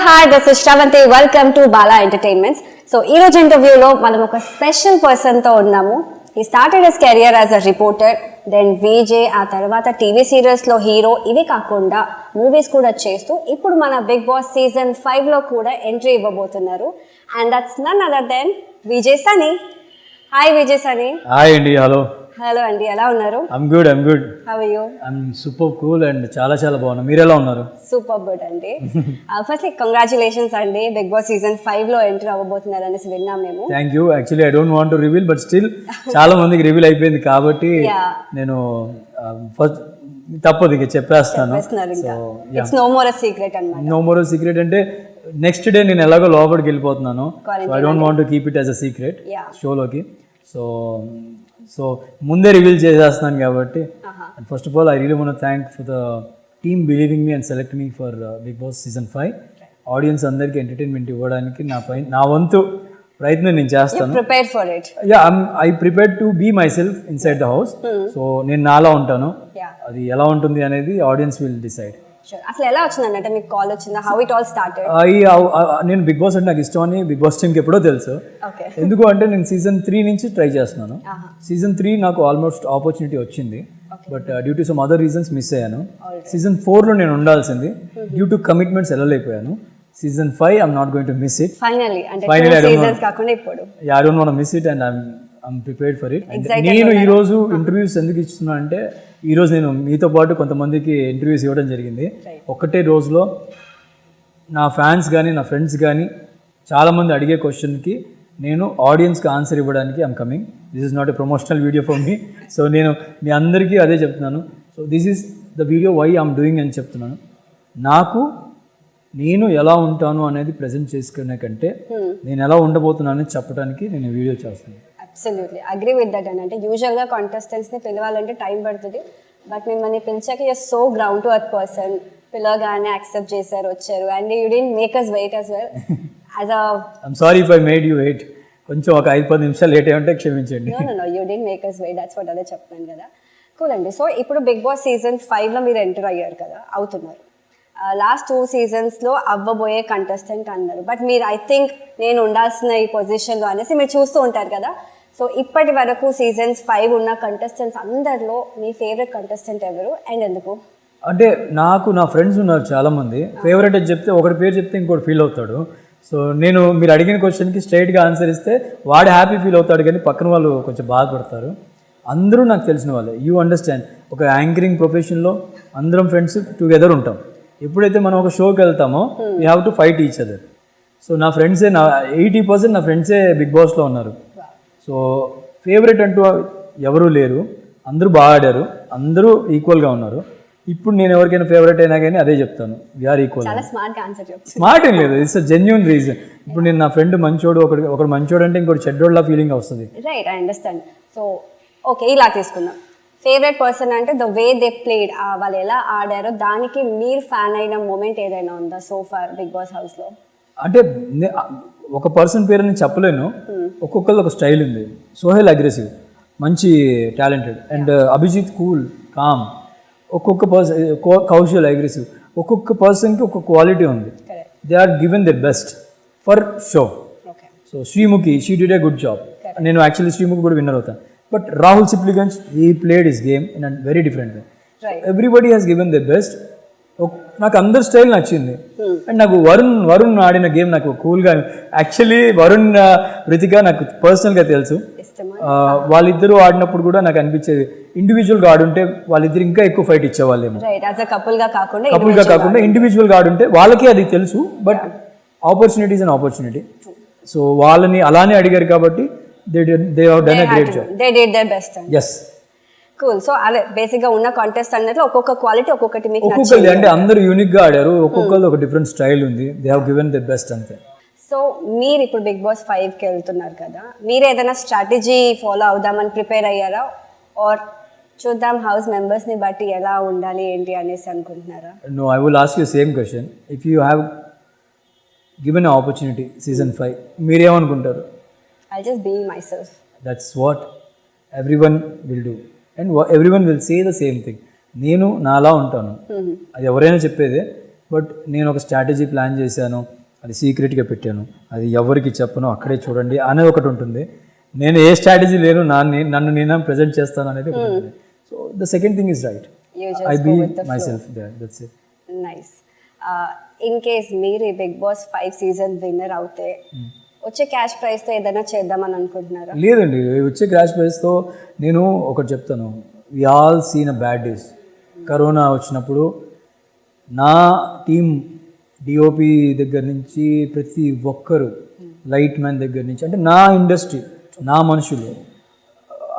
hi, this is Shravanti. Welcome to Bala Entertainments. So, ఈ రోజు ఇంటర్వ్యూలో మనం ఒక స్పెషల్ పర్సన్తో ఉన్నాము. He started his career as a reporter, then VJ, ఆ తర్వాత టీవీ సీరియల్స్లో హీరో, ఇవి కాకుండా మూవీస్ కూడా చేస్తూ ఇప్పుడు మన బిగ్ బాస్ సీజన్ 5లో కూడా ఎంట్రీ ఇవ్వబోతున్నారు. And that's none other than Vijay Sunny. Hi Vijay Sunny. Hi అండి. హలో అండి, ఎలా ఉన్నారు? I'm good. How are you? I'm super cool and చాలా బాగున్నా. మీరు ఎలా ఉన్నారు? సూపర్ గుడ్ అండి. ఫస్ట్లీ కంగ్రాచులేషన్స్ అండి, బిగ్ బాస్ సీజన్ 5లో ఎంటర్ అవ్వబోతున్నారు అనేసి విన్నాం మేము. Thank you. Actually I don't want to reveal, but still చాలా మందికి రివీల్ అయిపోయింది కాబట్టి నేను ఫస్ట్ తప్పదు ఇక చెప్పేస్తాను. ఇట్స్ నో మోర్ సీక్రెట్ అన్నమాట. నో మోర్ సీక్రెట్ అంటే నెక్స్ట్ డే నేను ఎలాగో లోపలికి వెళ్ళిపోతున్నాను. I don't want to keep it as a secret షోలోకి. సో ముందే రివీల్ చేసేస్తున్నాను కాబట్టి. And first of all I really want to thank for the team believing me and select me for Bigg boss season 5. Audience అందరికీ entertainment ఇవ్వడానికి నా వంతు ప్రయత్నం నేను చేస్తాను. I prepare to be my self inside the house. So నేను నాలా ఉంటాను. అది ఎలా ఉంటుంది అనేది ఆడియన్స్ విల్ డిసైడ్. అసలు ఎలా వచ్చిందంటే మీకు కాల్ వచ్చిందా? How it all started? నేను బిగ్ బాస్ అంటే నాకు ఇష్టం అని బిగ్ బాస్ టీమ్కి ఎప్పుడో తెలుసు. ఎందుకు అంటే నేను సీజన్ 3 నుంచి ట్రై చేస్తున్నాను. సీజన్ 3 నాకు ఆల్మోస్ట్ ఆపర్చునిటీ వచ్చింది, but due to some other reasons miss అయ్యాను. సీజన్ 4లో నేను ఉండాల్సింది, డ్యూ టు కమిట్మెంట్స్ వెళ్ళలేకపోయాను. Season 5 I'm not going to miss it. Finally I don't want miss it and I'm prepared for it. నేను ఈరోజు interviews ఎందుకు ఇస్తున్నా అంటే, ఈరోజు నేను మీతో పాటు కొంతమందికి ఇంటర్వ్యూస్ ఇవ్వడం జరిగింది. ఒక్కటే రోజులో నా ఫ్యాన్స్ కానీ నా ఫ్రెండ్స్ కానీ చాలామంది అడిగే క్వశ్చన్కి నేను ఆడియన్స్కి ఆన్సర్ ఇవ్వడానికి I'm coming. This is not a promotional video for me. So నేను మీ అందరికీ అదే చెప్తున్నాను. So this is the video why I'm doing అని చెప్తున్నాను. నేను ఎలా ఉంటాను అనేది ప్రజెంట్ చేసుకునే కంటే నేను ఎలా ఉండబోతున్నానని చెప్పడానికి నేను వీడియో చేస్తున్నాను. Absolutely agree with that. అని అంటే యూజువల్గా కాంటెస్టెంట్స్ని పిలవాలంటే టైం పడుతుంది, బట్ మిమ్మల్ని పిలిచాక you so ground to earth person. పిలవగానే యాక్సెప్ట్ చేశారు, వచ్చారు, and you didn't make us wait as well. I'm sorry if I made you wait. కొంచెం ఒక 5-10 నిమిషాలు లేట్ అయ్యి ఉంటే క్షమించండి. No, you didn't make us wait. That's what అదే చెప్తాను కదా. కూల్ అండి. సో ఇప్పుడు బిగ్ బాస్ సీజన్ 5లో మీరు ఎంటర్ అయ్యారు కదా, అవుతున్నారు. లాస్ట్ 2 సీజన్స్లో అవ్వబోయే కంటెస్టెంట్ అన్నారు, బట్ మీరు ఐ థింక్ నేను ఉండాల్సిన ఈ పొజిషన్లో అనేసి మీరు చూస్తూ ఉంటారు కదా. సో ఇప్పటి వరకు సీజన్స్ 5 ఉన్న కంటెస్టెంట్స్ అందరిలో మీ ఫేవరెట్ కంటెస్టెంట్ ఎవరు అండ్ ఎందుకు? అంటే నాకు నా ఫ్రెండ్స్ ఉన్నారు చాలామంది. ఫేవరెట్ అని చెప్తే ఒకటి పేరు చెప్తే ఇంకోటి ఫీల్ అవుతాడు. సో నేను మీరు అడిగిన క్వశ్చన్కి స్ట్రైట్గా ఆన్సర్ ఇస్తే వాడు హ్యాపీ ఫీల్ అవుతాడు, కానీ పక్కన వాళ్ళు కొంచెం బాధపడతారు. అందరూ నాకు తెలిసిన వాళ్ళే. యూ అండర్స్టాండ్, ఒక యాంకరింగ్ ప్రొఫెషన్లో అందరం ఫ్రెండ్స్ టుగెదర్ ఉంటాం. ఎప్పుడైతే మనం ఒక షోకి వెళ్తామో we have to fight each other. So నా ఫ్రెండ్సే 80% నా ఫ్రెండ్సే బిగ్ బాస్లో ఉన్నారు. సో ఫేవరెట్ అంటూ ఎవరూ లేరు, అందరూ బాగా ఆడారు, అందరూ ఈక్వల్గా ఉన్నారు. ఇప్పుడు నేను ఎవరికైనా ఫేవరెట్ అయినా కానీ అదే చెప్తాను, వీఆర్ ఈక్వల్. స్మార్ట్ ఏం లేదు, ఇట్స్ అ జెన్యూన్ రీజన్. ఇప్పుడు నేను నా ఫ్రెండ్ మంచోడు, ఒకడు మంచోడు అంటే ఇంకోటి చెడ్డోడ్లా ఫీలింగ్ వస్తుంది. Right, I understand. So okay, ఇలా తీసుకుందాం. ఫేవరెట్ పర్సన్ అంటే ద వే దే ప్లేడ్, వాళ్ళు ఎలా ఆడారో దానికి మీరు ఫ్యాన్ అయిన మూమెంట్ ఏదైనా ఉందా సో ఫార్ బిగ్ బాస్ హౌస్లో? అంటే ఒక పర్సన్ పేరు నేను చెప్పలేను, ఒక్కొక్కరు ఒక స్టైల్ ఉంది. సోహెల్ అగ్రెసివ్, మంచి talented, and Abhijeet cool calm. ఒక్కొక్క పర్సన్, కౌశల్ అగ్రెసివ్. ఒక్కొక్క పర్సన్కి ఒక్కొక్క క్వాలిటీ ఉంది. They are given the best for show. So Sreemukhi, she did a good job. నేను యాక్చువల్లీ శ్రీముఖి కూడా విన్నర్ అవుతాను. But Rahul Sipligunj, he played his game in a very different way. Everybody has given the best. నాకు అందరి style నచ్చింది. And నాకు వరుణ్ ఆడిన game నాకు కూల్గా, యాక్చువల్లీ వరుణ్ రితిక నాకు పర్సనల్గా తెలుసు. వాళ్ళిద్దరూ ఆడినప్పుడు కూడా నాకు అనిపించేది, ఇండివిజువల్గా ఆడుంటే వాళ్ళిద్దరు ఇంకా ఎక్కువ ఫైట్ ఇచ్చేవాళ్ళేమో. కపుల్గా కాకుండా ఇండివిజువల్గా ఆడుంటే వాళ్ళకి అది తెలుసు. But opportunities and opportunity. So వాళ్ళని అలానే అడిగారు కాబట్టి they have done a great job. They did their best. Yes. Cool. So అదే బేసిక్గా ఉన్న కాంటెస్ట్ అన్నట్లు ఒక్కొక్క క్వాలిటీ ఒక్కొక్కటి మీకు నచ్చింది. అంటే అందరూ యూనిక్గా ఆడారు, ఒక్కొక్కరు ఒక డిఫరెంట్ స్టైల్ ఉంది. They have given the best అంతే. సో మీరు ఇప్పుడు బిగ్ బాస్ 5కి వెళ్తున్నారు కదా, మీరు ఏదైనా స్ట్రాటజీ ఫాలో అవుదామని ప్రిపేర్ అయ్యారా, ఆర్ చూద్దాం హౌస్ మెంబర్స్ని బట్టి ఎలా ఉండాలి ఏంటి అనేసి అనుకుంటున్నారా? No, I will ask you same question. If you have given an opportunity season 5, మీరేమనుకుంటారు? I'll just be myself. That's what everyone will do. And everyone will say the same thing. నేను నాలా ఉంటాను, అది ఎవరైనా చెప్పేదే. బట్ నేను ఒక strategy plan చేశాను, అది సీక్రెట్గా పెట్టాను, అది ఎవరికి చెప్పను, అక్కడే చూడండి అనేది ఒకటి ఉంటుంది. నేను ఏ స్ట్రాటజీ లేను, నన్ను నేను ప్రజెంట్ చేస్తాను అనేది ఒకటి ఉంటుంది. So the second thing is right, I be myself there, that's it. Nice. In case మీరు బిగ్ బాస్ 5 సీజన్ విన్నర్ అవుతే వచ్చే క్యాష్ ప్రైజ్తో ఏదైనా చేద్దామని అనుకుంటున్నారా? లేదండి, వచ్చే క్రాష్ ప్రైస్తో నేను ఒకటి చెప్తాను, we all seen a bad days. Corona వచ్చినప్పుడు నా టీం డిఓపి దగ్గర నుంచి ప్రతి ఒక్కరు, లైట్ మ్యాన్ దగ్గర నుంచి, అంటే నా ఇండస్ట్రీ, నా మనుషులు,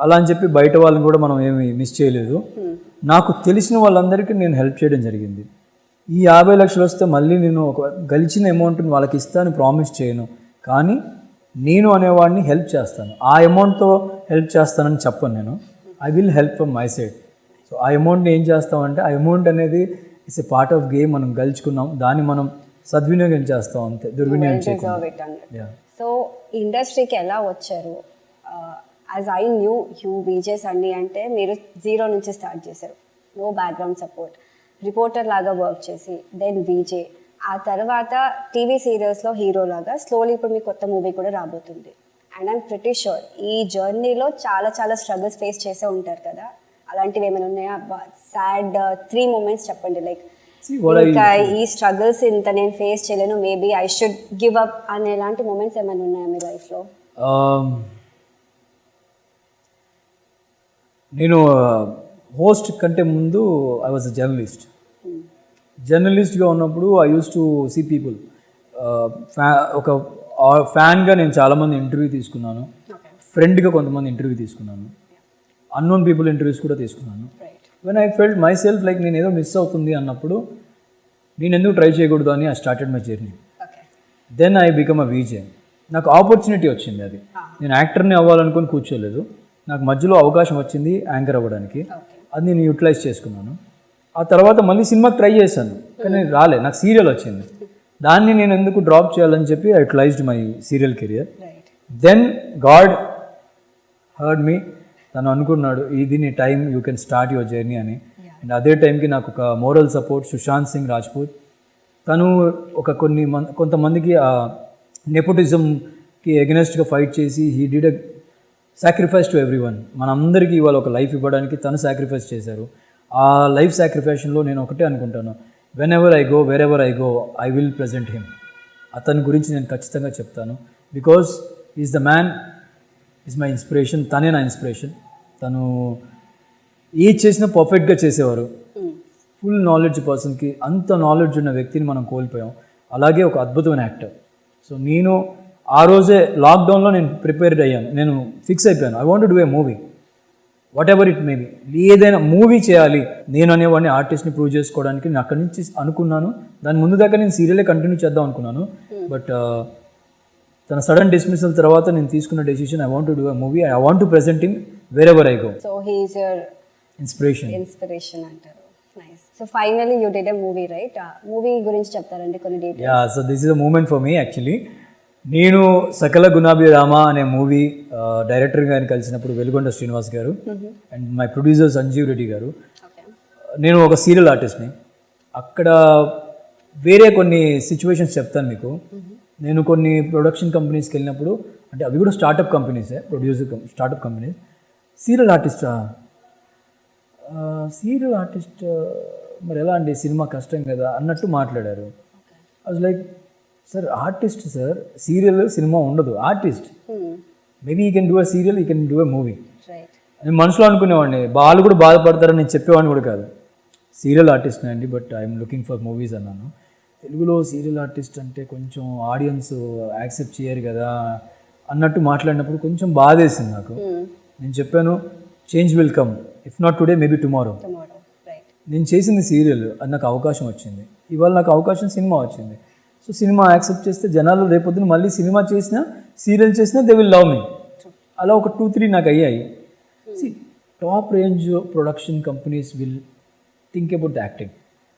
అలా అని చెప్పి బయట వాళ్ళని కూడా మనం ఏమి మిస్ చేయలేదు. నాకు తెలిసిన వాళ్ళందరికీ నేను హెల్ప్ చేయడం జరిగింది. ఈ 50 లక్షలు వస్తే మళ్ళీ నేను ఒక గెలిచిన అమౌంట్ని వాళ్ళకి ఇస్తాను ప్రామిస్ చేయను, కానీ నేను అనేవాడిని హెల్ప్ చేస్తాను. ఆ అమౌంట్తో హెల్ప్ చేస్తానని చెప్పను నేను, I will help from my side. So ఆ అమౌంట్ని ఏం చేస్తామంటే, ఆ అమౌంట్ అనేది it's a part of game, మనం గెలుచుకున్నాం, దాన్ని మనం సద్వినియోగం చేస్తాం అంతే, దుర్వినియోగం చేయకుండా. సో ఇండస్ట్రీకి ఎలా వచ్చారు? As I knew you VJ Sunny అంటే మీరు 0 నుంచి స్టార్ట్ చేశారు, నో బ్యాక్గ్రౌండ్ సపోర్ట్, రిపోర్టర్ లాగా వర్క్ చేసి దెన్ విజే, ఆ తర్వాత టీవీ సీరియల్స్లో హీరో లాగా స్లోలీ ఇప్పుడు మీ కొత్త మూవీ కూడా రాబోతుంది. అండ్ ఐమ్ ప్రిటీ షూర్ ఈ జర్నీలో చాలా చాలా స్ట్రగుల్స్ ఫేస్ చేసే ఉంటారు కదా, అలాంటివి ఏమైనా ఉన్నాయా? సాడ్ 3 మూమెంట్స్ చెప్పండి, లైక్ ఇంకా ఈ స్ట్రగుల్స్ ఇంత నేను ఫేస్ చేయలేను, maybe I should give up అనేలాంటి మూమెంట్స్ ఏమైనా ఉన్నాయా మీ లైఫ్లో? నేను హోస్ట్ కంటే ముందు ఐ వాజ్ అ జర్నలిస్ట్. జర్నలిస్ట్గా ఉన్నప్పుడు I use to see people, ఒక ఫ్యాన్గా నేను చాలామంది ఇంటర్వ్యూ తీసుకున్నాను, ఫ్రెండ్గా కొంతమంది ఇంటర్వ్యూ తీసుకున్నాను, అన్నోన్ పీపుల్ ఇంటర్వ్యూస్ కూడా తీసుకున్నాను. When I felt my self like నేను ఏదో మిస్ అవుతుంది అన్నప్పుడు నేను ఎందుకు ట్రై చేయకూడదు అని I started my journey. Then I become a VJ. నాకు ఆపర్చునిటీ వచ్చింది, అది నేను యాక్టర్ని అవ్వాలనుకొని కూర్చోలేదు, నాకు మధ్యలో అవకాశం వచ్చింది యాంకర్ అవ్వడానికి, అది నేను యూటిలైజ్ చేసుకున్నాను. ఆ తర్వాత మళ్ళీ సినిమాకి ట్రై చేశాను, కానీ రాలే, నాకు సీరియల్ వచ్చింది, దాన్ని నేను ఎందుకు డ్రాప్ చేయాలని చెప్పి I utilized my serial career. Then God heard me, తను అనుకున్నాడు ఇది నీ time, you can start your journey అని. అండ్ అదే టైంకి నాకు ఒక మోరల్ సపోర్ట్ సుశాంత్ సింగ్ రాజ్పూత్, తను ఒక కొంతమందికి నెపోటిజంకి ఎగనెస్ట్గా ఫైట్ చేసి he did a sacrifice to everyone. మనందరికీ ఇవాళ ఒక లైఫ్ ఇవ్వడానికి తను సాక్రిఫైస్ చేశారు. ఆ లైఫ్ సాక్రిఫైషన్లో నేను ఒకటే అనుకుంటాను, when ever I go, wear ever I go, I will present him. అతని గురించి నేను ఖచ్చితంగా చెప్తాను, because is the man, is my inspiration. తనే నా ఇన్స్పిరేషన్. తను ఏది చేసినా పర్ఫెక్ట్గా చేసేవారు. ఫుల్ నాలెడ్జ్ పర్సన్కి, అంత నాలెడ్జ్ ఉన్న వ్యక్తిని మనం కోల్పోయాం. అలాగే ఒక అద్భుతమైన యాక్టర్. సో నేను ఆ రోజే లాక్డౌన్లో నేను ప్రిపేర్డ్ అయ్యాను, నేను ఫిక్స్ అయిపోయాను, I want to do a movie, what ever it maybe, ఏదైనా మూవీ చేయాలి నేను అనేవాడిని, ఆర్టిస్ట్ని ప్రూవ్ చేసుకోవడానికి. నేను అక్కడి నుంచి అనుకున్నాను, దాని ముందు దాకా నేను సీరియలే కంటిన్యూ చేద్దాం అనుకున్నాను. బట్ తన సడన్ డిస్మిసల్ తర్వాత నేను తీసుకున్న decision, I want to do a movie, I want to present him wherever I go. So he is your inspiration అంటారు. Nice. So finally you did a movie, right? Movie గురించి చెప్తారండి కొన్ని details? Yeah, so this is a moment for me actually. నేను సకల గుణాభిరామ అనే movie director గారిని కలిసినప్పుడు, వెలుగొండ శ్రీనివాస్ గారు and my producer Sanjeev Reddy గారు, నేను ఒక సీరియల్ ఆర్టిస్ట్ని. అక్కడ వేరే కొన్ని సిచ్యువేషన్స్ చెప్తాను మీకు. నేను కొన్ని ప్రొడక్షన్ కంపెనీస్కి వెళ్ళినప్పుడు, అంటే అవి కూడా స్టార్టప్ కంపెనీసే, స్టార్టప్ కంపెనీస్. సీరియల్ ఆర్టిస్ట్ మరి ఎలా అండి, సినిమా కష్టం కదా అన్నట్టు మాట్లాడారు. I was like, sir artist sir, serial cinema ఉండదు, artist. Maybe you can do a serial, you can do a movie. నేను మనసులో అనుకునేవాడిని, వాళ్ళు కూడా బాధపడతారని నేను చెప్పేవాడిని కూడా కాదు. సీరియల్ ఆర్టిస్ట్నే అండి, but I'm looking for movies అన్నాను. తెలుగులో సీరియల్ ఆర్టిస్ట్ అంటే కొంచెం ఆడియన్స్ యాక్సెప్ట్ చేయరు కదా అన్నట్టు మాట్లాడినప్పుడు కొంచెం బాధేసింది నాకు. నేను చెప్పాను, change will come, if not today maybe tomorrow. నేను చేసింది సీరియల్, అది నాకు అవకాశం వచ్చింది, ఇవాళ నాకు అవకాశం సినిమా వచ్చింది. సో సినిమా యాక్సెప్ట్ చేస్తే జనాలు రేపొద్దున మళ్ళీ సినిమా చేసినా, సీరియల్ చేసినా దే విల్ లవ్ మీ. అలా ఒక 2-3 నాకు అయ్యాయి. Top range production companies will think about the acting,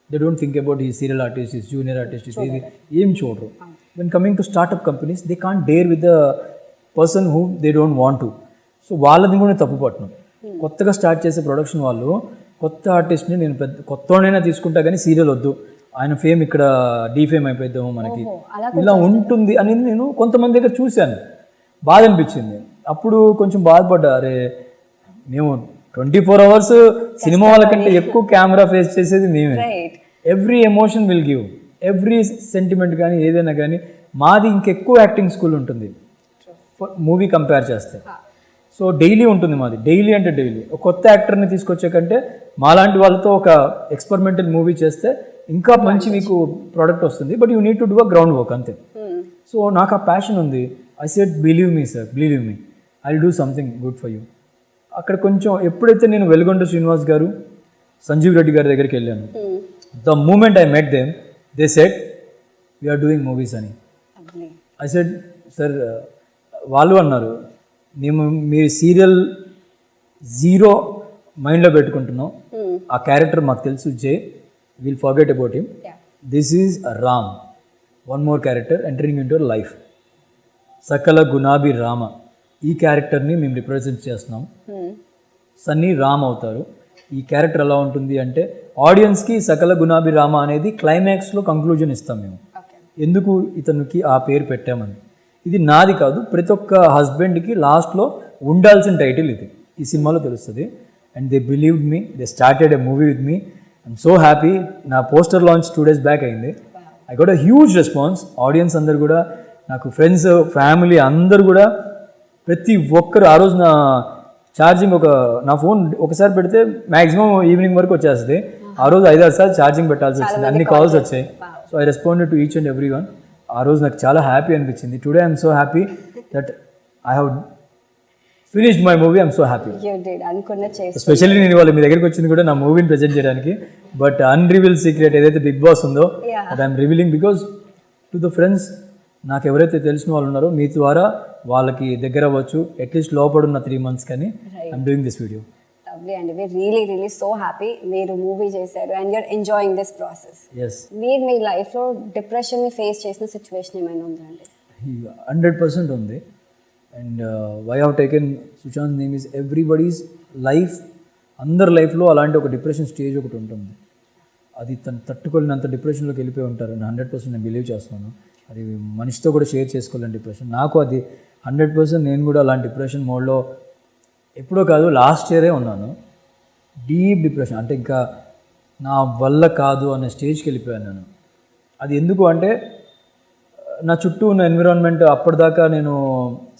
they don't think about ఈ సీరియల్ ఆర్టిస్ట్, ఈ జూనియర్ ఆర్టిస్ట్, ఇది ఏం చూడరు. When coming to start up companies, they can't dare with the person who they don't want to. So వాళ్ళది కూడా తప్పు పట్టను. కొత్తగా start చేసే ప్రొడక్షన్ వాళ్ళు కొత్త ఆర్టిస్ట్ని, నేను కొత్తవాడైనా తీసుకుంటా కానీ సీరియల్ వద్దు ఆయన ఫేమ్ ఇక్కడ డీఫేమ్ అయిపోద్దామో మనకి, అలా ఇలా ఉంటుంది అని నేను కొంతమంది దగ్గర చూశాను. బాధ అనిపించింది. అప్పుడు కొంచెం బాధపడ్డా, అరే మేము 24 hours సినిమా వాళ్ళకంటే ఎక్కువ కెమెరా ఫేస్ చేసేది మేమే. Right. Every emotion will give, every sentiment కానీ ఏదైనా కానీ మాది ఇంకెక్కువ యాక్టింగ్ స్కూల్ ఉంటుంది మూవీ కంపేర్ చేస్తే. సో డైలీ ఉంటుంది మాది, డైలీ అంటే డైలీ. ఒక కొత్త యాక్టర్ని తీసుకొచ్చే కంటే మాలాంటి వాళ్ళతో ఒక ఎక్స్పెరిమెంటల్ మూవీ చేస్తే ఇంకా మంచి మీకు ప్రోడక్ట్ వస్తుంది. But you need to do a ground work అంతే. సో నాకు ఆ ప్యాషన్ ఉంది. I said believe me sir, believe me, I will do something good for you. అక్కడ కొంచెం ఎప్పుడైతే నేను వెలుగొండ శ్రీనివాస్ గారు, సంజీవ్ రెడ్డి గారి దగ్గరికి వెళ్ళాను, the moment I met them they said we're doing movies అని. ఐ సెడ్ సార్, వాళ్ళు అన్నారు మేము మీ సీరియల్ 0 మైండ్లో పెట్టుకుంటున్నాం, ఆ క్యారెక్టర్ మాకు తెలుసు, జే, will forget about him, this is Ram, one more character entering in to life, Sakala గుణాభి Rama. ఈ క్యారెక్టర్ని మేము రిప్రజెంట్ చేస్తున్నాం. సన్నీ రామ్ అవుతారు. ఈ క్యారెక్టర్ ఎలా ఉంటుంది అంటే ఆడియన్స్కి సకల గుణాభి రామ అనేది క్లైమాక్స్లో కంక్లూజన్ ఇస్తాం మేము, ఎందుకు ఇతనికి ఆ పేరు పెట్టామని. ఇది నాది కాదు, ప్రతి ఒక్క హస్బెండ్కి లాస్ట్లో ఉండాల్సిన టైటిల్ ఇది. ఈ సినిమాలో తెలుస్తుంది. And they believed me, they started a movie with me. I'm so happy. నా పోస్టర్ లాంచ్ 2 days బ్యాక్ అయింది. I got a huge response. Audience అందరు కూడా, నాకు ఫ్రెండ్స్, ఫ్యామిలీ అందరు కూడా, ప్రతి ఒక్కరు ఆ రోజు నా ఛార్జింగ్ నా ఫోన్ ఒకసారి పెడితే మ్యాక్సిమం ఈవినింగ్ వరకు వచ్చేస్తుంది. ఆ రోజు 5-6 సార్లు ఛార్జింగ్ పెట్టాల్సి వచ్చింది, అన్ని కాల్స్ వచ్చాయి. So I responded to each and every one. ఆ రోజు నాకు చాలా హ్యాపీ అనిపించింది. Today I'm so happy that I have finished my movie. I'm so happy. Especially నేను వాళ్ళు మీ దగ్గరికి వచ్చింది కూడా నా మూవీని ప్రజెంట్ చేయడానికి. బట్ అన్రివీల్ సీక్రెట్ ఏదైతే బిగ్ బాస్ ఉందో అది I'm revealing because to the friends, నాకు ఎవరైతే తెలిసిన వాళ్ళు ఉన్నారో మీ ద్వారా వాళ్ళకి దగ్గర అవ్వచ్చు, అట్లీస్ట్ లోపడున్న 3 months కానీ. I'm doing this video. Lovely అండి, వీఆర్ రియలీ సో హ్యాపీ మీరు మూవీ చేశారు and you're enjoying this process. Yes. మీరు మీ లైఫ్లో డిప్రెషన్ని ఫేస్ చేసిన సిచ్యువేషన్ ఏమైనా ఉందండి? 100% ఉంది. And why have taken Sushant name is everybody's life. అందరి లైఫ్లో అలాంటి ఒక డిప్రెషన్ స్టేజ్ ఒకటి ఉంటుంది. అది తను తట్టుకోలేనంత డిప్రెషన్లోకి వెళ్ళిపోయి ఉంటారు. 100% నేను బిలీవ్ చేస్తున్నాను. అది మనిషితో కూడా షేర్ చేసుకోలేని డిప్రెషన్. నాకు అది 100% నేను కూడా అలాంటి డిప్రెషన్ మోడ్లో ఎప్పుడో కాదు, లాస్ట్ ఇయరే ఉన్నాను. డీప్ డిప్రెషన్, అంటే ఇంకా నా వల్ల కాదు అనే స్టేజ్కి వెళ్ళిపోయాను నేను. అది ఎందుకు అంటే నా చుట్టూ ఉన్న ఎన్విరాన్మెంట్, అప్పటిదాకా నేను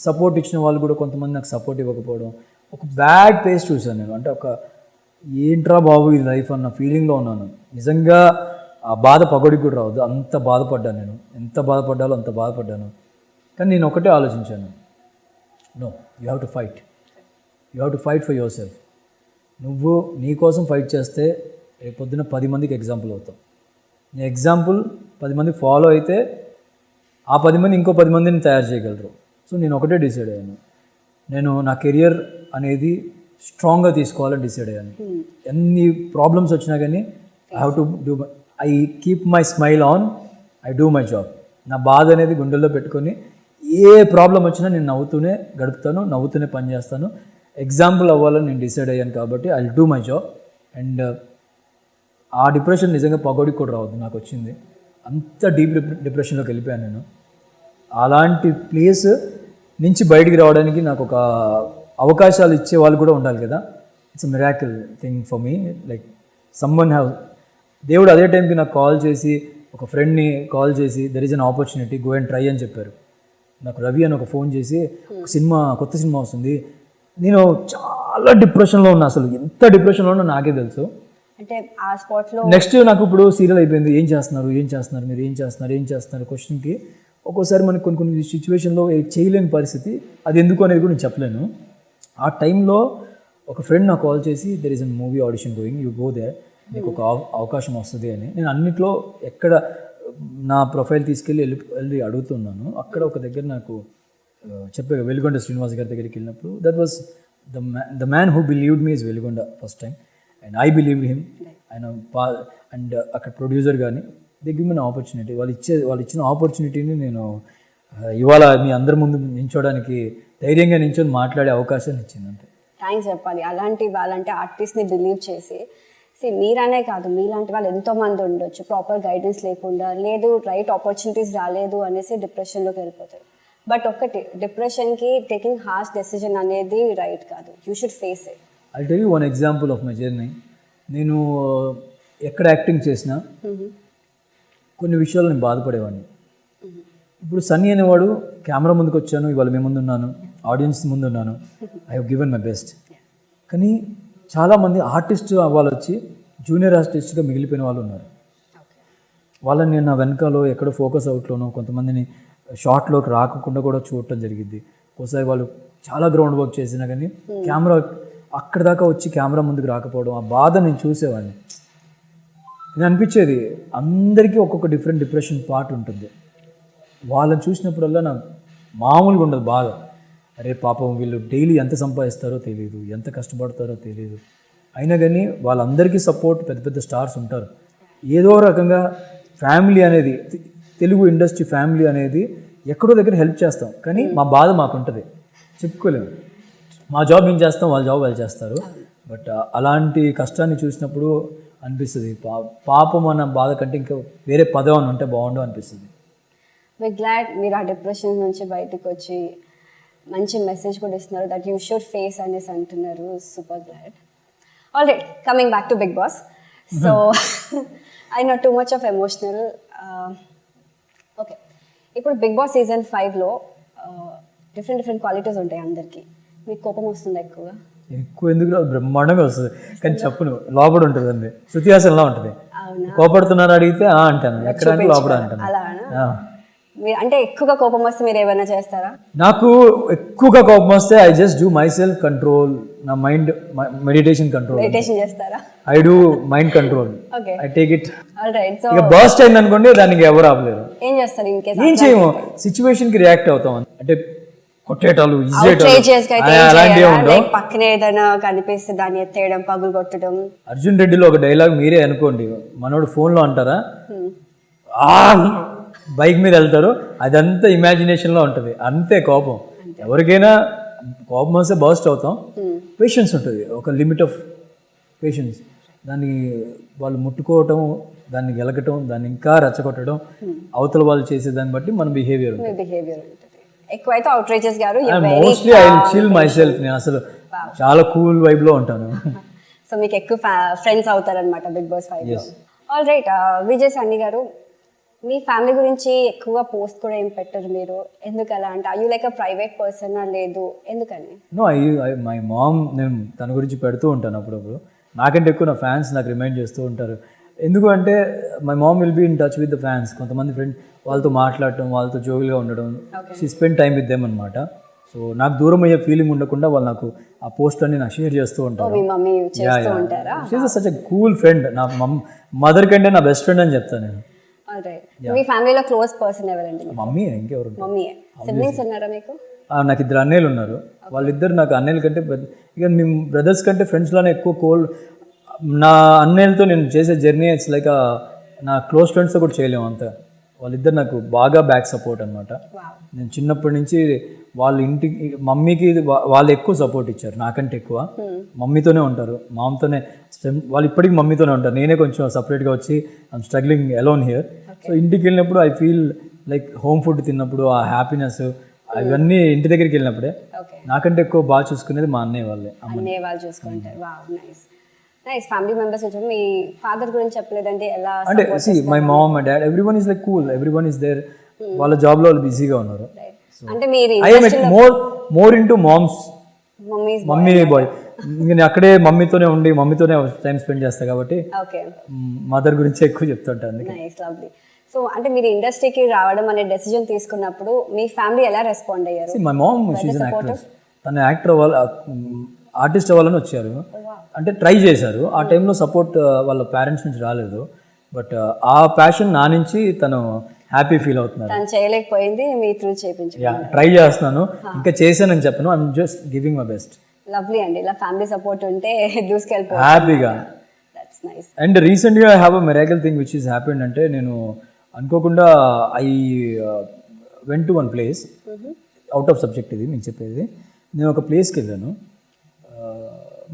సపోర్ట్ ఇచ్చిన వాళ్ళు కూడా కొంతమంది నాకు సపోర్ట్ ఇవ్వకపోవడం, ఒక బ్యాడ్ ఫేస్ చూశాను నేను. అంటే ఒక ఏంట్రా బాబు ఈ లైఫ్ అన్న ఫీలింగ్లో ఉన్నాను. నిజంగా ఆ బాధ పగడికి కూడా రావద్దు, అంత బాధపడ్డాను నేను. ఎంత బాధపడ్డాలో అంత బాధపడ్డాను. కానీ నేను ఒకటే ఆలోచించాను, no, you have to fight. You have to fight for yourself. నువ్వు నీ కోసం ఫైట్ చేస్తే రేపొద్దున 10 మందికి ఎగ్జాంపుల్ అవుతావు. నీ ఎగ్జాంపుల్ 10 మంది ఫాలో అయితే ఆ 10 మంది ఇంకో 10 మందిని తయారు చేయగలరు. సో నేను ఒకటే డిసైడ్ అయ్యాను, నేను నా కెరియర్ అనేది స్ట్రాంగ్గా తీసుకోవాలని డిసైడ్ అయ్యాను. ఎన్ని ప్రాబ్లమ్స్ వచ్చినా కానీ I have to do, I keep my smile on, I do my job. నా బాధ అనేది గుండెల్లో పెట్టుకొని ఏ ప్రాబ్లం వచ్చినా నేను నవ్వుతూనే గడుపుతాను, నవ్వుతూనే పనిచేస్తాను. ఎగ్జాంపుల్ అవ్వాలని నేను డిసైడ్ అయ్యాను కాబట్టి I will do my job. And ఆ డిప్రెషన్ నిజంగా పగోడికి కూడా రావద్దు. నాకు వచ్చింది అంత డీప్ డిప్రెషన్లోకి వెళ్ళిపోయాను నేను. అలాంటి ప్లేస్ నుంచి బయటికి రావడానికి నాకు ఒక అవకాశాలు ఇచ్చే వాళ్ళు కూడా ఉండాలి కదా. It's a miracle thing for me. Like someone have, దేవుడు అదే టైంకి నాకు కాల్ చేసి, ఒక ఫ్రెండ్ని కాల్ చేసి, there is an opportunity, go and try అని చెప్పారు. నాకు రవి అని ఒక ఫోన్ చేసి, ఒక సినిమా, కొత్త సినిమా వస్తుంది. నేను చాలా డిప్రెషన్లో ఉన్నా, అసలు ఎంత డిప్రెషన్లో ఉన్నా నాకే తెలుసు. అంటే ఆ స్పాట్లో నెక్స్ట్ నాకు ఇప్పుడు సీరియల్ అయిపోయింది, ఏం చేస్తున్నారు మీరు ఏం చేస్తున్నారు క్వశ్చన్కి ఒక్కోసారి మనకి కొన్ని సిచ్యువేషన్లో చేయలేని పరిస్థితి. అది ఎందుకు అనేది కూడా నేను చెప్పలేను. ఆ టైంలో ఒక ఫ్రెండ్ నాకు కాల్ చేసి, there is an movie audition going, you go there, నీకు ఒక అవకాశం వస్తుంది అని. నేను అన్నిట్లో ఎక్కడ నా ప్రొఫైల్ వెళ్ళి అడుగుతున్నాను. అక్కడ ఒక దగ్గర నాకు చెప్పారు, వెలుగొండ శ్రీనివాస్ గారి దగ్గరికి వెళ్ళినప్పుడు, that was the man who believed me is Veligonda first time and I believe him. ఆయన అండ్ అక్కడ ప్రొడ్యూసర్ కానీ they give me an opportunity. వాళ్ళు ఇచ్చిన ఆపర్చునిటీని నేను ఇవాళ మీ అందరి ముందు నించోడానికి, ధైర్యంగా నించొని మాట్లాడే అవకాశాన్ని ఇచ్చింది. అంతే. థ్యాంక్స్ చెప్పాలి అలాంటి వాళ్ళంటే ఆర్టిస్ట్ని బిలీవ్ చేసి. మీరనే కాదు, మీలాంటి వాళ్ళు ఎంతో మంది ఉండొచ్చు, ప్రాపర్ గైడెన్స్ లేకుండా, లేదు రైట్ ఆపర్చునిటీస్ రాలేదు అనేసి డిప్రెషన్లోకి వెళ్ళిపోతారు. బట్ ఒక్కటి, డిప్రెషన్కి టేకింగ్ హార్ష్ డెసిజన్ అనేది రైట్ కాదు. You should face it. I tell you one example of my journey. నేను ఎక్కడ యాక్టింగ్ చేసినా కొన్ని విషయాలు నేను బాధపడేవాడిని. ఇప్పుడు సన్నీ అనేవాడు కెమెరా ముందుకు వచ్చాను, ఇవాళ మీ ముందు ఉన్నాను, ఆడియన్స్ ముందు ఉన్నాను, I have given my best. కానీ చాలామంది ఆర్టిస్ట్ అవ్వాలి వచ్చి జూనియర్ ఆర్టిస్ట్గా మిగిలిపోయిన వాళ్ళు ఉన్నారు. వాళ్ళని నేను నా వెనకాలో ఎక్కడో ఫోకస్ అవుట్లోనో, కొంతమందిని షార్ట్లోకి రాకుండా కూడా చూడటం జరిగింది. ఒకసారి వాళ్ళు చాలా గ్రౌండ్ వర్క్ చేసినా కానీ కెమెరా అక్కడి దాకా వచ్చి కెమెరా ముందుకు రాకపోవడం, ఆ బాధ నేను చూసేవాడిని. ఇది అనిపించేది అందరికీ ఒక్కొక్క డిఫరెంట్ డిప్రెషన్ పార్ట్ ఉంటుంది. వాళ్ళని చూసినప్పుడల్లా నాకు మామూలుగా ఉండదు బాధ. అరే పాపం వీళ్ళు డైలీ ఎంత సంపాదిస్తారో తెలియదు, ఎంత కష్టపడతారో తెలియదు. అయినా కానీ వాళ్ళందరికీ సపోర్ట్ పెద్ద పెద్ద స్టార్స్ ఉంటారు. ఏదో రకంగా ఫ్యామిలీ అనేది, తెలుగు ఇండస్ట్రీ ఫ్యామిలీ అనేది ఎక్కడో దగ్గర హెల్ప్ చేస్తాం, కానీ మా బాధ మాకు ఉంటుంది, చెప్పుకోలేము. మా జాబ్ మేము చేస్తాం, వాళ్ళ జాబ్ వాళ్ళు చేస్తారు. బట్ అలాంటి కష్టాన్ని చూసినప్పుడు అనిపిస్తుంది పాపం అన్న బాధ కంటే ఇంకా వేరే పదం అని ఉంటే బాగుండు అనిపిస్తుంది. వి గ్లాడ్ మీరు ఆ డిప్రెషన్ నుంచి బయటకు వచ్చి మంచి మెసేజ్ కూడా ఇస్తున్నారు, దట్ యూ షుడ్ ఫేస్ అనేసి అంటున్నారు. Super glad. All right, coming back to Bigg Boss. So I not too much of emotional. Okay, ఇప్పుడు బిగ్ బాస్ సీజన్ 5లో డిఫరెంట్ క్వాలిటీస్ ఉంటాయి అందరికీ. మీకు కోపం వస్తుంది ఎక్కువగా? ఎక్కువ ఎందుకు బ్రహ్మాండంగా వస్తుంది, కానీ చెప్పను లోపల ఉంటుంది అండి, శృతిహాసంలా ఉంటుంది. కోపడుతున్నారు అడిగితే అంటాను, ఎక్కడ అంటే లోపల అంటాను. అంటే ఎక్కువగా కోపం వస్తే మీరు ఏమైనా చేస్తారా? నాకు ఎక్కువగా కోపం వస్తే I just do my self control, నా మైండ్ మెడిటేషన్ కంట్రోల్. మెడిటేషన్ చేస్తారా? I do mind control. Okay, I take it. Alright. So ఇక బర్స్ట్ అయింది అనుకోండి, దానికి ఎవరు ఆపలేరు. ఏం చేస్తారు ఇన్ కేస్? ఏం చేయము, సిచ్యువేషన్ కి రియాక్ట్ అవుతాం. అంటే కొట్టేటాలు, అలాంటివి ఉండవు. పక్కన ఏదైనా కనిపిస్తే దాన్ని ఎత్తేయడం, పగులు కొట్టడం. అర్జున్ రెడ్డిలో ఒక డైలాగ్ మీరే అనుకోండి, మనోడు ఫోన్లో అంటారా, బైక్ మీద వెళ్తారు, అదంతా ఇమాజినేషన్లో ఉంటుంది. అంతే కోపం. ఎవరికైనా కోపం వస్తే బర్స్ట్ అవుతాం. పేషెన్స్ ఉంటుంది, ఒక లిమిట్ ఆఫ్ పేషెన్స్. దాన్ని వాళ్ళు ముట్టుకోవటం, దాన్ని గెలకటం, దాన్ని ఇంకా రెచ్చగొట్టడం, అవతల వాళ్ళు చేసే దాన్ని బట్టి మన బిహేవియర్ ఉంటుంది. ఎక్కువైతే అవుట్రేజెస్ గారు mostly I chill my self. నేను అసలు చాలా కూల్ వైబ్ లో ఉంటాను. సో మీకు ఎక్కువ ఫ్రెండ్స్ అవుతారనమాట బిగ్ బాస్ 5లో. ఆల్ రైట్, విజయ్ సన్నీ గారు, మీ ఫ్యామిలీ గురించి ఎక్కువగా పోస్ట్ కూడా ఏం పెట్టరు మీరు, ఎందుకు అలా? అంటే you like a private person లేదు, ఎందుకని? నో, మై మామ్, నేను తన గురించి పెడుతూ ఉంటాను అప్పుడప్పుడు. నాకంటే ఎక్కువ నా ఫ్యాన్స్ నాకు రిమైండ్ చేస్తూ ఉంటారు. ఎందుకు అంటే my mom will be in touch with the fans. కొంతమంది ఫ్రెండ్ వాళ్ళతో మాట్లాడటం, వాళ్ళతో జోగులుగా ఉండడం, she spend time with them అనమాట. సో నాకు దూరం అయ్యే ఫీలింగ్ ఉండకుండా వాళ్ళు నాకు ఆ పోస్ట్ అన్ని నాకు షేర్ చేస్తూ ఉంటారు. She's such a cool friend. నా మదర్ కంటే నా బెస్ట్ ఫ్రెండ్ అని చెప్తాను నేను. మీ ఫ్యామిలీలో క్లోజ్ పర్సన్ ఎవరండి? మమ్మీ. ఇంకెవరు? మమ్మీ. సిబ్లింగ్స్ ఉన్నారా మీకు? నాకు 2 అన్నయ్యలు ఉన్నారు. వాళ్ళిద్దరు నాకు అన్నయ్యల కంటే ఇక మేము బ్రదర్స్ కంటే ఫ్రెండ్స్లోనే ఎక్కువ కోల్డ్. నా అన్నయ్యలతో నేను చేసే జర్నీ ఇట్స్ లైక్ నా క్లోజ్ ఫ్రెండ్స్తో కూడా చేయలేము అంత. వాళ్ళిద్దరు నాకు బాగా బ్యాక్ సపోర్ట్ అనమాట. నేను చిన్నప్పటి నుంచి వాళ్ళ ఇంటికి, మమ్మీకి వాళ్ళు ఎక్కువ సపోర్ట్ ఇచ్చారు నాకంటే ఎక్కువ. మమ్మీతోనే ఉంటారు, మామతోనే. వాళ్ళు ఇప్పటికీ మమ్మీతోనే ఉంటారు. నేనే కొంచెం సపరేట్గా వచ్చి I'm struggling alone here. So ఇంటికి వెళ్ళినప్పుడు I feel like home food తిన్నప్పుడు ఆ హ్యాపీనెస్ అవన్నీ ఇంటి దగ్గరికి వెళ్ళినప్పుడే. నాకంటే ఎక్కువ బాగా చూసుకునేది మా అన్నయ్య వాళ్ళే. అన్నయ్య వాళ్ళు చూసుకుంటారు. నైస్. ఫ్యామిలీ మెంబర్స్ వచ్చారు. మీ ఫాదర్ గురించి చెప్పలేదంటే ఎలా? అంటే my mom, my dad, everyone is like cool, everyone is there. వాళ్ళ జాబ్లో వాళ్ళు బిజీగా ఉన్నారు. అంటే మీరు I am more into mummy boy. నేను అక్కడే మమ్మీతోనే ఉండి మమ్మీతోనే టైం స్పెండ్ చేస్తా కాబట్టి మదర్ గురించి ఎక్కువ చెప్తుంటాను. Nice, lovely. సో అంటే మీరు ఇండస్ట్రీకి రావడం అనే డెసిజన్ తీసుకున్నప్పుడు మీ ఫ్యామిలీ ఎలా రెస్పాండ్ అయ్యారు? My mom, she is an actress. తను యాక్టర్ ఆర్టిస్ట్ అవ్వాలని వచ్చారు. అంటే ట్రై చేశారు. ఆ టైంలో సపోర్ట్ వాళ్ళ పేరెంట్స్ నుంచి రాలేదు. బట్ ఆ ప్యాషన్ నా నుంచి తను హ్యాపీ ఫీల్ అవుతున్నారు. తను చేయలేకపోయింది, మీ త్రూ చేయించారు. ట్రై చేస్తున్నాను, ఇంకా చేశానని చెప్పను. I'm just giving my best. Lovely అండి. ఇలా ఫ్యామిలీ సపోర్ట్ ఉంటే దూసుకెళ్ళిపోతారు హ్యాపీగా. That's nice. అండ్ రీసెంట్గా I have a miracle thing which is happened. అంటే నేను అనుకోకుండా I went to one place. Out of subject ఇది నేను చెప్పేది. నేను ఒక ప్లేస్కి వెళ్ళాను.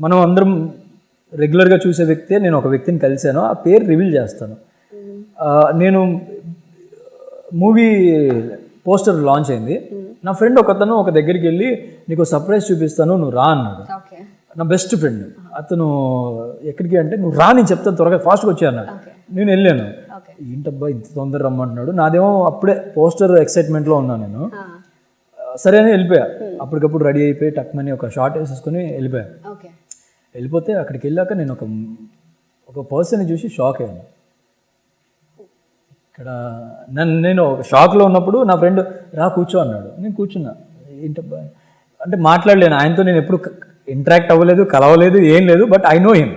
మనం అందరం రెగ్యులర్గా చూసే వ్యక్తే నేను ఒక వ్యక్తిని కలిశాను, ఆ పేరు రివీల్ చేస్తాను. నేను మూవీ పోస్టర్ లాంచ్ అయింది, నా ఫ్రెండ్ ఒకతను ఒక దగ్గరికి వెళ్ళి నీకు సర్ప్రైజ్ చూపిస్తాను నువ్వు రా అన్నాడు. ఓకే. నా బెస్ట్ ఫ్రెండ్ అతను ఎక్కడికి అంటే నువ్వు రా నేను చెప్తాను త్వరగా ఫాస్ట్గా వచ్చా అన్నాడు. నేను వెళ్ళాను, ఏంటబ్బా ఇంత తొందర రమ్మంటున్నాడు, నాదేమో అప్పుడే పోస్టర్ ఎక్సైట్మెంట్లో ఉన్నాను నేను. సరే అని వెళ్ళిపోయా, అప్పటికప్పుడు రెడీ అయిపోయి టక్మని ఒక షార్ట్ వేసేసుకుని వెళ్ళిపోయా. ఓకే. వెళ్ళిపోతే అక్కడికి వెళ్ళాక నేను ఒక పర్సన్ని చూసి షాక్ అయ్యాను. ఇక్కడ నేను ఒక షాక్లో ఉన్నప్పుడు నా ఫ్రెండ్ రా కూర్చో అన్నాడు, నేను కూర్చున్నా. ఏంటబ్బా అంటే మాట్లాడలేను ఆయనతో, నేను ఎప్పుడు ఇంటరాక్ట్ అవ్వలేదు, కలవలేదు, ఏం లేదు, బట్ ఐ నో హిమ్.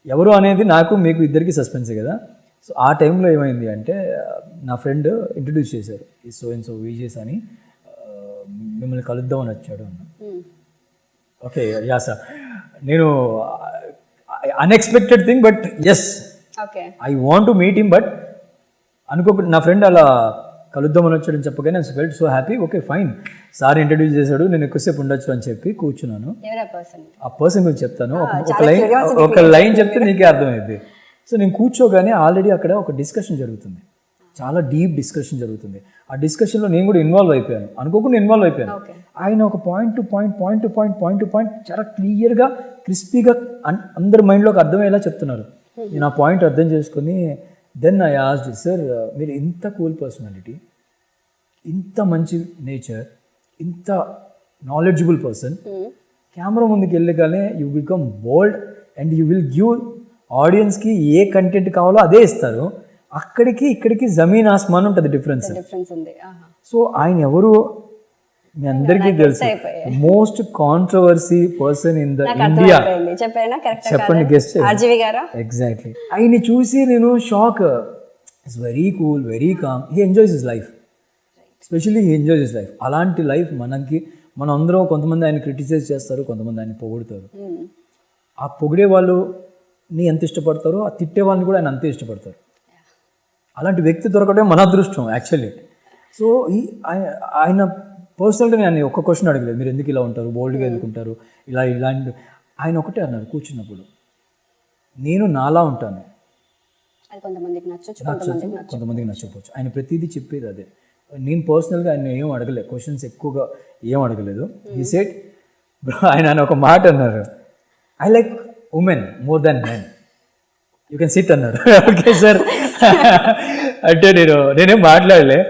ఎవరు అనేది నాకు మీకు ఇద్దరికి సస్పెన్సే కదా. సో ఆ టైంలో ఏమైంది అంటే నా ఫ్రెండ్ ఇంట్రడ్యూస్ చేశారు, ఈ సో అండ్ సో విజేస్ అని, మిమ్మల్ని కలుద్దామని వచ్చాడు అన్న. ఓకే యా సార్, నేను unexpected thing but yes I want to meet him, but అనుకోకుండా నా ఫ్రెండ్ అలా కలుద్దామని వచ్చాడని చెప్పగానే నేను felt so happy. Okay fine, sir introduce చేశాడు, నేను ఎక్కువసేపు ఉండొచ్చు అని చెప్పి కూర్చున్నాను. ఆ పర్సన్ గురించి చెప్తాను, ఒక లైన్ చెప్తే నీకే అర్థమైంది. సో నేను కూర్చోగానే ఆల్రెడీ అక్కడ ఒక డిస్కషన్ జరుగుతుంది, చాలా డీప్ డిస్కషన్ జరుగుతుంది. ఆ డిస్కషన్లో నేను కూడా ఇన్వాల్వ్ అయిపోయాను, అనుకోకుండా ఇన్వాల్వ్ అయిపోయాను. ఆయన ఒక పాయింట్ టు పాయింట్ చాలా క్లియర్గా క్రిస్పీగా అందరి మైండ్లోకి అర్థమయ్యేలా చెప్తున్నారు. నేను ఆ పాయింట్ అర్థం చేసుకుని దెన్ ఐ ఆస్క్డ్, సార్ మీరు ఇంత కూల్ పర్సనాలిటీ, ఇంత మంచి నేచర్, ఇంత నాలెడ్జబుల్ పర్సన్, కెమెరా ముందుకు వెళ్ళగానే you become bold and you will give ఆడియన్స్కి ఏ కంటెంట్ కావాలో అదే ఇస్తారు. అక్కడికి ఇక్కడికి జమీన్ ఆస్మాన్ ఉంటుంది డిఫరెన్స్. సో ఆయన ఎవరు మీ అందరికీ తెలుసు, most controversy person in the India. చెప్పండి గెస్ట్. ఎగ్జాక్ట్లీ. ఆయన్ని చూసి నేను shock. It's very cool, very calm, he enjoys his life, especially he enjoys his life. అలాంటి లైఫ్ మనం అందరం, కొంతమంది ఆయన క్రిటిసైజ్ చేస్తారు, కొంతమంది ఆయన పొగుడుతారు. ఆ పొగిడే వాళ్ళని ఎంత ఇష్టపడతారో ఆ తిట్టే వాళ్ళని కూడా ఆయన అంతే ఇష్టపడతారు. అలాంటి వ్యక్తి దొరకడం మన అదృష్టం యాక్చువల్లీ. సో ఆయన పర్సనల్గా నేను ఒక్క క్వశ్చన్ అడగలేదు, మీరు ఎందుకు ఇలా ఉంటారు, బోల్డ్గా ఎందుకుంటారు, ఇలాంటి. ఆయన ఒకటే అన్నారు కూర్చున్నప్పుడు, నేను నాలా ఉంటాను, కొంతమందికి నచ్చకపోవచ్చు. ఆయన ప్రతిదీ చెప్పేది అదే. నేను పర్సనల్గా ఆయన ఏం అడగలేదు, క్వశ్చన్స్ ఎక్కువగా ఏం అడగలేదు. హీ సెడ్, ఆయన ఒక మాట అన్నారు, I like women more than men, you can sit అన్నారు. ఓకే సార్ అంటే నేనేం మాట్లాడలే.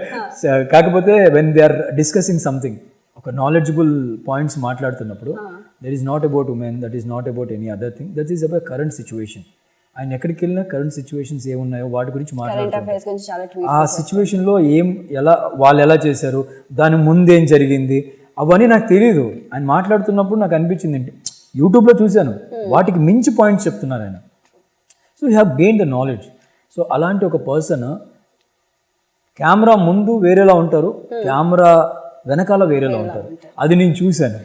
కాకపోతే when they are discussing something, ఒక నాలెడ్జబుల్ పాయింట్స్ మాట్లాడుతున్నప్పుడు, that is not about women, that is not about any other thing, that is about current situation. ఆయన ఎక్కడికి వెళ్ళినా కరెంట్ సిచ్యువేషన్స్ ఏమున్నాయో వాటి గురించి మాట్లాడుతున్నారు. ఆ సిచ్యువేషన్లో వాళ్ళు ఎలా చేశారు, దాని ముందేం జరిగింది, అవన్నీ నాకు తెలియదు. ఆయన మాట్లాడుతున్నప్పుడు నాకు అనిపించింది, యూట్యూబ్లో చూశాను, వాటికి మించి పాయింట్స్ చెప్తున్నారు ఆయన. So you have gain the knowledge. So అలాంటి ఒక పర్సన్ కెమెరా ముందు వేరేలా ఉంటారు, కెమెరా వెనకాల వేరేలా ఉంటారు, అది నేను చూశాను.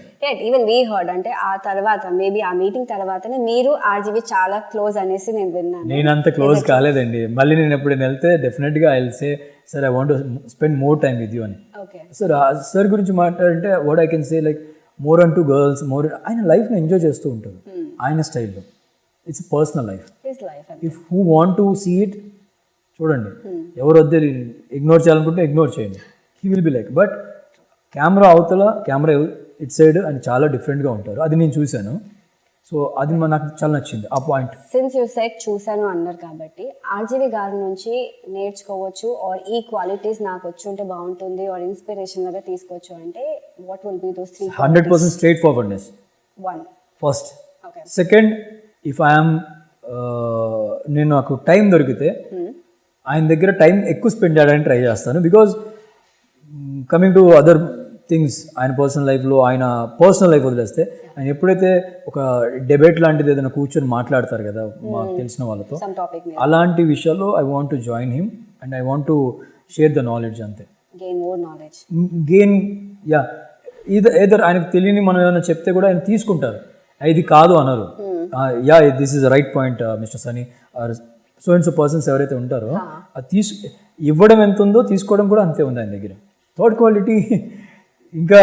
ఈవెన్ వీ హర్డ్, అంటే ఆ తర్వాత మేబీ ఆ మీటింగ్ తర్వాతనే మీరు ఆర్జీవి చాలా క్లోజ్ అనేసి నేను విన్నాను. నేను అంత క్లోజ్ కాలేదండి. మళ్ళీ నేను ఎప్పుడైనా వెళ్తే డెఫినెట్గా I will say sir I want to spend more time with you అని. సార్ గురించి మాట్లాడంటే what I can say like more అంటూ గర్ల్స్, మోర్ ఆయన లైఫ్ని ఎంజాయ్ చేస్తూ ఉంటారు ఆయన స్టైల్లో. It's personal life. If who want to see it చూడండి, ఎవరు వద్దే ఇగ్నోర్ చేయాలనుకుంటే ఇగ్నోర్ చేయండి, he will be like. But camera అవతల, కెమెరా ఇట్ సైడ్ అని చాలా డిఫరెంట్గా ఉంటారు, అది నేను చూశాను. సో అది నాకు చాలా నచ్చింది ఆ పాయింట్. సిన్స్ యూ సెడ్ చూశాను అన్నారు కాబట్టి, ఆర్జీవి గారి నుంచి నేర్చుకోవచ్చు ఆర్ ఈ క్వాలిటీస్ నాకు వచ్చి ఉంటే బాగుంటుంది ఆర్ ఇన్స్పిరేషన్ లాగా తీసుకోవచ్చు అంటే what will be those 3? 100% straight forwardness. First. Second, if I'm నేను నాకు టైం దొరికితే ఆయన దగ్గర టైం ఎక్కువ స్పెండ్ చేయడానికి ట్రై చేస్తాను. Because coming to other things, ఆయన పర్సనల్ లైఫ్లో, ఆయన పర్సనల్ లైఫ్ వదిలేస్తే, ఆయన ఎప్పుడైతే ఒక డిబేట్ లాంటిది ఏదైనా కూర్చొని మాట్లాడతారు కదా మాకు తెలిసిన వాళ్ళతో, అలాంటి విషయాల్లో I want to join him and I want to share the knowledge. అంతే, గెయిన్. యా, ఏదర్ ఆయనకు తెలియని మనం ఏమైనా చెప్తే కూడా ఆయన తీసుకుంటారు, ఇది కాదు అనరు. Ya this is right point mister Sunny or so and so persons ఎవరైతే ఉంటారో, అది ఇవ్వడం ఎంత ఉందో తీసుకోవడం కూడా అంతే ఉంది ఆయన దగ్గర. థర్డ్ క్వాలిటీ, ఇంకా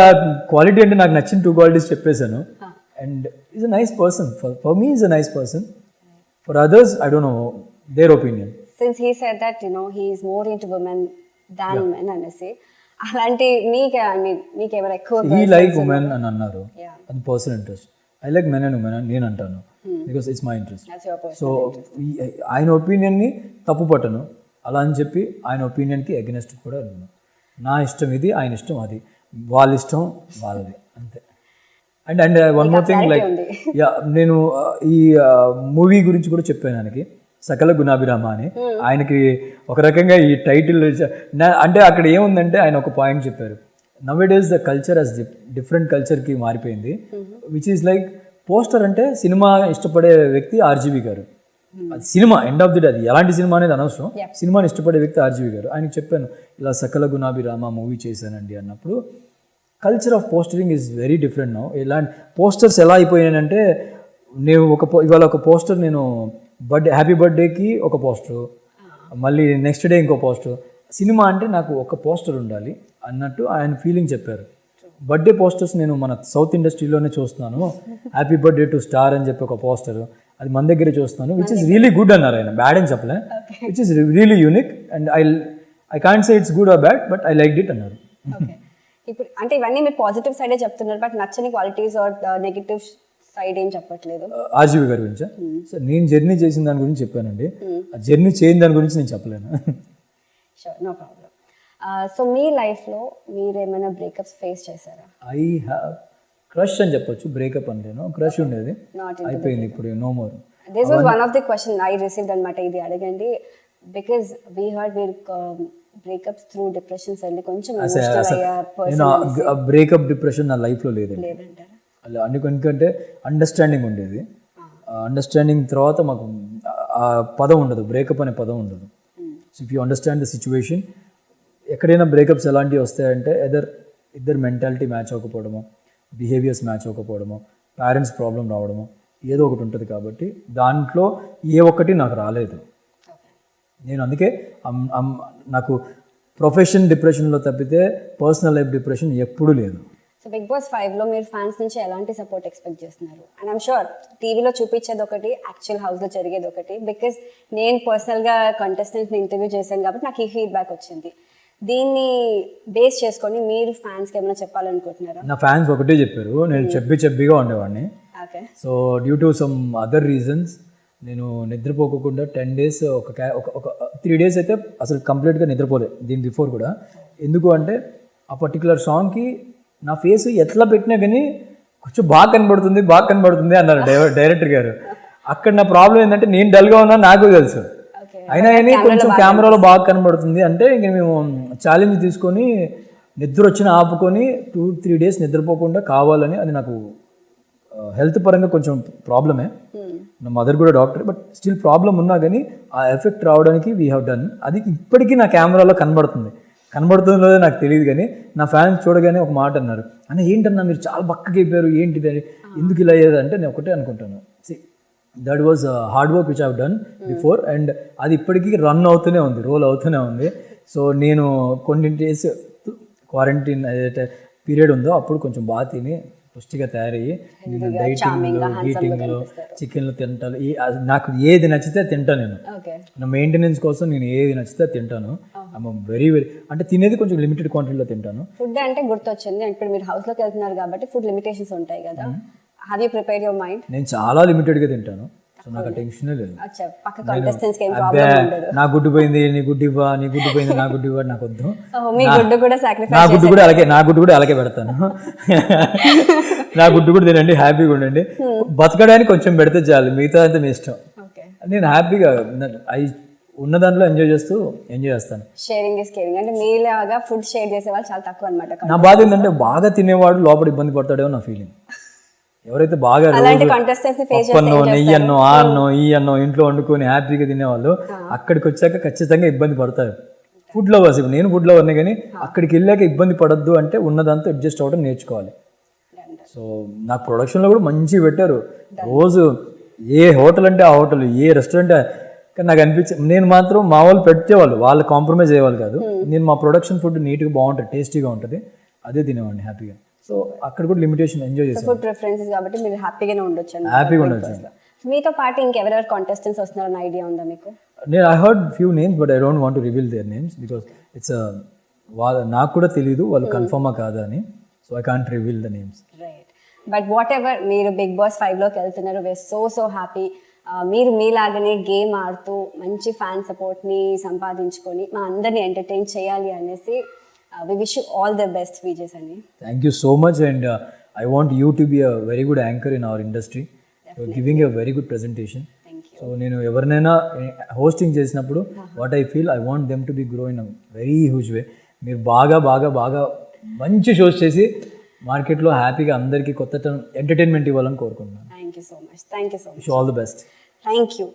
క్వాలిటీ అంటే నాకు నచ్చిన 2 క్వాలిటీస్ చెప్పేశాను. and he's a nice person. For me, he's a nice person. For others, I don't know their opinion. Since he said that, you know, he is more into women than men అనేసి అలాంటి మీకేమైనా ఎక్కువ He like women అని అన్నారు. Yeah. అది personal interest. I like men and women అని నేను అంటాను. Because it's my interest. That's your person. So ఆయన ఒపీనియన్ని తప్పు పట్టను, అలా అని చెప్పి ఆయన ఒపీనియన్కి అగెనెస్ట్ కూడా వెళ్ళను. నా ఇష్టం ఇది, ఆయన ఇష్టం అది, వాళ్ళ ఇష్టం వాళ్ళది, అంతే. And and one more thing, like yeah నేను ఈ మూవీ గురించి కూడా చెప్పాను ఆయనకి, సకల గుణాభిరామ అని. ఆయనకి ఒక రకంగా ఈ టైటిల్ అంటే అక్కడ ఏముందంటే ఆయన ఒక పాయింట్ చెప్పారు, now it is the culture as different కల్చర్కి మారిపోయింది, విచ్ ఈస్ లైక్ పోస్టర్ అంటే సినిమా ఇష్టపడే వ్యక్తి ఆర్జీవి గారు, అది cinema end of the day, అది ఎలాంటి సినిమా అనేది అనవసరం, సినిమాని ఇష్టపడే వ్యక్తి ఆర్జీవి గారు. ఆయనకి చెప్పాను ఇలా సకల గుణాభిరామ మూవీ చేశానండి అన్నప్పుడు, culture of postering is very different now. ఇలాంటి పోస్టర్స్ ఎలా అయిపోయానంటే, నేను ఇవాళ ఒక పోస్టర్, నేను హ్యాపీ బర్త్డేకి ఒక పోస్టర్, మళ్ళీ నెక్స్ట్ డే ఇంకో పోస్టర్. సినిమా అంటే నాకు ఒక పోస్టర్ ఉండాలి అన్నట్టు ఆయన ఫీలింగ్ చెప్పారు. బర్త్డే పోస్టర్స్ నేను మన సౌత్ ఇండస్ట్రీలోనే చూస్తున్నాను, హ్యాపీ బర్త్డే టు స్టార్ అని చెప్పి ఒక పోస్టర్, అది మన దగ్గరే చూస్తున్నాను, విచ్ ఇస్ రియలీ గుడ్ అన్నారు ఆయన, బ్యాడ్ అని చెప్పలే, which is really unique and I can't say it's good or bad, but I like it అన్నారు. ఇప్పుడు అంటే ఇవన్నీ మీరు పాజిటివ్ సైడే చెప్తున్నారు, బట్ నచ్చని క్వాలిటీస్ ఆర్ నెగిటివ్ సైడ్ ఏం చెప్పట్లేదు. ఆర్జీవి గారి గురించి సో నేను జర్నీ చేసిన దాని గురించి చెప్పానండి, ఆ జర్నీ చేయని దాని గురించి నేను చెప్పలేను. Sure, no problem. సో మీ లైఫ్లో మీరు ఏమైనా బ్రేకప్స్ ఫేస్ చేశారా? ఐ హ్యావ్ క్రష్ అని చెప్పొచ్చు, బ్రేకప్ అంటేను క్రష్ ఉండేది, అయిపోయింది ఇప్పుడు, no more. This was one of the question I received అనమాట, ఇది అడగండి, బికాజ్ వీ హర్డ్ మీరు బ్రేకప్స్ త్రూ డిప్రెషన్స్ వెళ్ళి కొంచెం నేను బ్రేకప్ డిప్రెషన్ నా లైఫ్లో లేదండి, అలా ఎందుకంటే అండర్స్టాండింగ్ ఉండేది, అండర్స్టాండింగ్ తర్వాత మాకు ఆ పదం ఉండదు, బ్రేకప్ అనే పదం ఉండదు. So if you understand the situation, ఎక్కడైనా బ్రేకప్స్ ఎలాంటివి వస్తాయంటే ఇద్దరు మెంటాలిటీ మ్యాచ్ అవ్వకపోవడము, బిహేవియర్స్ మ్యాచ్ అవ్వకపోవడము, పేరెంట్స్ ప్రాబ్లం రావడము, ఏదో ఒకటి ఉంటుంది. కాబట్టి దాంట్లో ఏ ఒక్కటి నాకు రాలేదు. నేను అందుకే నాకు ప్రొఫెషన్ డిప్రెషన్లో తప్పితే పర్సనల్ లైఫ్ డిప్రెషన్ ఎప్పుడూ లేదు. సో బిగ్ బాస్ 5లో మీరు ఫ్యాన్స్ నుంచి ఎలాంటి సపోర్ట్ ఎక్స్పెక్ట్ చేస్తున్నారు? అండ్ ఐమ్ షూర్ టీవీలో చూపించేది ఒకటి, యాక్చువల్ హౌస్లో జరిగేది ఒకటి, బికాస్ నేను పర్సనల్గా కంటెస్టెంట్స్ని ఇంటర్వ్యూ చేశాను కాబట్టి నాకు ఈ ఫీడ్బ్యాక్ వచ్చింది. దీన్ని బేస్ చేసుకొని మీరు ఫ్యాన్స్కి ఏమైనా చెప్పాలనుకుంటున్నారా? నా ఫ్యాన్స్ ఒకటే చెప్పారు, నేను చెబ్బిగా ఉండేవాడిని. Okay. So due to some other reasons నేను నిద్రపోకుండా 10 days ఒక 3 days అయితే అసలు కంప్లీట్గా నిద్రపోలే, దీని బిఫోర్ కూడా. ఎందుకు అంటే ఆ పర్టికులర్ సాంగ్కి నా ఫేస్ ఎట్లా పెట్టినా కానీ కొంచెం బాగా కనబడుతుంది అన్నారు డైరెక్టర్ గారు. అక్కడ నా ప్రాబ్లం ఏంటంటే నేను డల్గా ఉన్నా నాకు తెలుసు, అయినా కానీ కొంచెం కెమెరాలో బాగా కనబడుతుంది అంటే ఇంక మేము ఛాలెంజ్ తీసుకొని నిద్ర వచ్చిన ఆపుకొని 2-3 days నిద్రపోకుండా కావాలని. అది నాకు హెల్త్ పరంగా కొంచెం ప్రాబ్లమే, నా మదర్ కూడా డాక్టర్, బట్ స్టిల్ ప్రాబ్లం ఉన్నా కానీ ఆ ఎఫెక్ట్ రావడానికి వీ హ్యావ్ డన్. అది ఇప్పటికీ నా కెమెరాలో కనబడుతుందో నాకు తెలియదు. కానీ నా ఫ్యాన్స్ చూడగానే ఒక మాట అన్నారు, అన్న ఏంటన్నా మీరు చాలా బక్కగా అయిపోయారు, ఏంటిది అని, ఎందుకు ఇలా అయ్యేది అంటే నేను ఒకటే అనుకుంటాను, that was hard work which have done before, and అది ఇప్పటికీ రోల్ అవుతూనే ఉంది. సో నేను కొన్ని డేస్ క్వారంటైన్ ఏదైతే పీరియడ్ ఉందో అప్పుడు కొంచెం బాగా తిని పుష్టిగా తయారయ్యి, నేను డైటింగ్లో హీటింగ్లో చికెన్లు తింటాను, నాకు ఏది నచ్చితే తింటాను. నేను నా మెయింటెనెన్స్ కోసం నేను ఏది నచ్చితే తింటాను. వెరీ అంటే తినేది కొంచెం లిమిటెడ్ క్వాంటిటీలో తింటాను. ఫుడ్ అంటే గుర్తొచ్చింది, ఇప్పుడు మీరు హౌస్లోకి వెళ్తున్నారు కాబట్టి ఫుడ్ లిమిటేషన్స్ ఉంటాయి కదా, have you prepared your mind? నేను చాలా లిమిటెడ్గా తింటాను, సో నాకు టెన్షనే లేదు. నా గుడ్డు పోయింది, నీ గుడ్డు ఇవ్వ, నా గుడ్డు ఇవ్వ, నాకు వద్దు. నా గుడ్డు కూడా అలాగే పెడతాను. నా గుడ్డు కూడా తినండి, హ్యాపీగా ఉండండి, బతకడానికి కొంచెం పెడితే చాలు, మిగతా అంతా మీ ఇష్టం. నేను హ్యాపీగా ఉన్న దాంట్లో ఎంజాయ్ చేస్తాను. షేరింగ్ ఇస్ కేరింగ్ అంటే మీలాగా ఫుడ్ షేర్ చేసే వాళ్ళు చాలా తక్కువ అన్నమాట. నా బాధ ఏంటంటే బాగా తినేవాడు లోపల ఇబ్బంది పడతాడేమో నా ఫీలింగ్. ఎవరైతే బాగా పప్పన్నో నెయ్యన్నో ఆ అన్నో ఈ అన్నో ఇంట్లో వండుకొని హ్యాపీగా తినేవాళ్ళు అక్కడికి వచ్చాక ఖచ్చితంగా ఇబ్బంది పడతారు. ఫుడ్ లవర్స్, ఇప్పుడు నేను ఫుడ్ లవర్నే, కానీ అక్కడికి వెళ్ళాక ఇబ్బంది పడద్దు అంటే ఉన్నదంతా అడ్జస్ట్ అవ్వడం నేర్చుకోవాలి. సో నాకు ప్రొడక్షన్లో కూడా మంచిగా పెట్టారు. రోజు ఏ హోటల్ అంటే ఆ హోటల్, ఏ రెస్టారెంట్, కానీ నాకు అనిపించింది నేను మాత్రం మా వాళ్ళు పెట్టేవాళ్ళు, వాళ్ళు కాంప్రమైజ్ అయ్యేవాళ్ళు కాదు. నేను మా ప్రొడక్షన్ ఫుడ్ నీట్గా బాగుంటుంది, టేస్టీగా ఉంటుంది, అదే తినేవాడిని హ్యాపీగా. సో అక్కడ కూడా లిమిటేషన్ ఎంజాయ్ చేశాను. ఫుడ్ ప్రిఫరెన్సెస్ కాబట్టి మీరు హ్యాపీగానే ఉండొచ్చు హ్యాపీగా ఉండొచ్చు. మీతో పాటు ఇంకెవరెవరు కాంటెస్టెంట్స్ వస్తున్నారన్న ఐడియా ఉందా మీకు? నేను I heard few names but I don't want to reveal their names because it's నాకు కూడా తెలియదు వాళ్ళు కన్ఫర్మా కాదా అని. So I can't reveal the names. Right, but whatever, మీరు బిగ్ బాస్ 5లోకి వెళ్తున్నారు. We're so happy. మీరు మీలాగనే గేమ్ ఆడుతూ మంచి ఫ్యాన్ సపోర్ట్ని సంపాదించుకొని మా అందరిని ఎంటర్టైన్ చేయాలి అనేసి we wish you all the best Vijay అని. Thank you so much and I want you to be a very good anchor in our industry, giving a very good presentation. So నేను ఎవరినైనా hosting చేసినప్పుడు what I feel I want them to be grow in a very huge way. మీరు బాగా బాగా బాగా మంచి shows చేసి మార్కెట్లో హ్యాపీగా అందరికీ కొత్త ఎంటర్టైన్మెంట్ ఇవ్వాలని కోరుకుంటున్నాను. Thank you so much. All the best. Thank you.